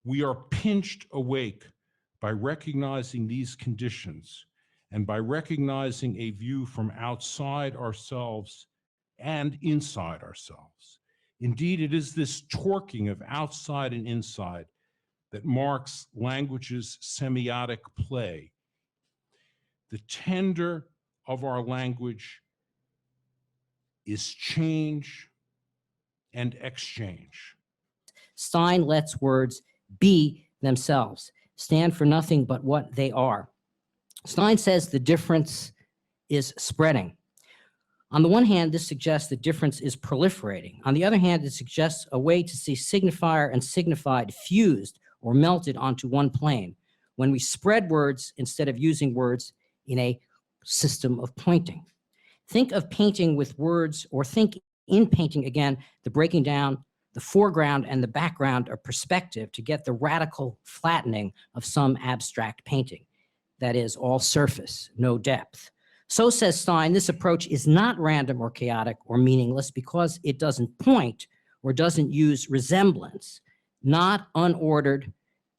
We are pinched awake by recognizing these conditions and by recognizing a view from outside ourselves and inside ourselves. Indeed, it is this torquing of outside and inside that marks language's semiotic play. The tender of our language is change and exchange. Stein lets words be themselves, stand for nothing but what they are. Stein says the difference is spreading. On the one hand, this suggests the difference is proliferating. On the other hand, it suggests a way to see signifier and signified fused or melted onto one plane when we spread words instead of using words in a system of pointing. Think of painting with words, or think in painting again, the breaking down the foreground and the background of perspective to get the radical flattening of some abstract painting. That is, all surface, no depth. So, says Stein, this approach is not random or chaotic or meaningless because it doesn't point or doesn't use resemblance, not unordered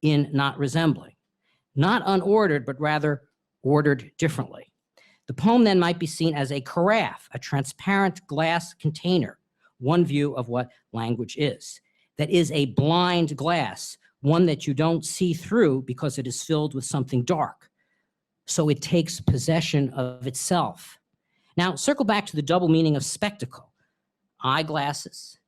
in not resembling. Not unordered, but rather ordered differently. The poem then might be seen as a carafe, a transparent glass container, one view of what language is. That is a blind glass, one that you don't see through because it is filled with something dark. So it takes possession of itself. Now, circle back to the double meaning of spectacle, eyeglasses,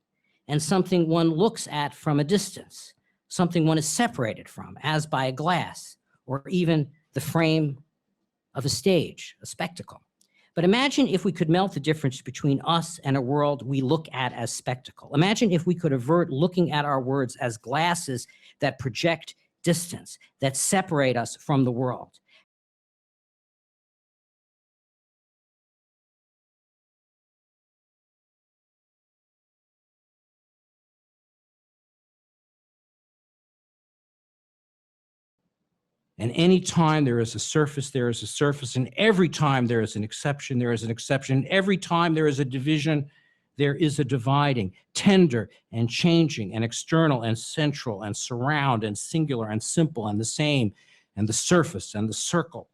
and something one looks at from a distance, something one is separated from, as by a glass, or even the frame of a stage, a spectacle. But imagine if we could melt the difference between us and a world we look at as spectacle. Imagine if we could avert looking at our words as glasses that project distance, that separate us from the world. And any time there is a surface, there is a surface. And every time there is an exception, there is an exception. Every time there is a division, there is a dividing, tender and changing and external and central and surround and singular and simple and the same and the surface and the circle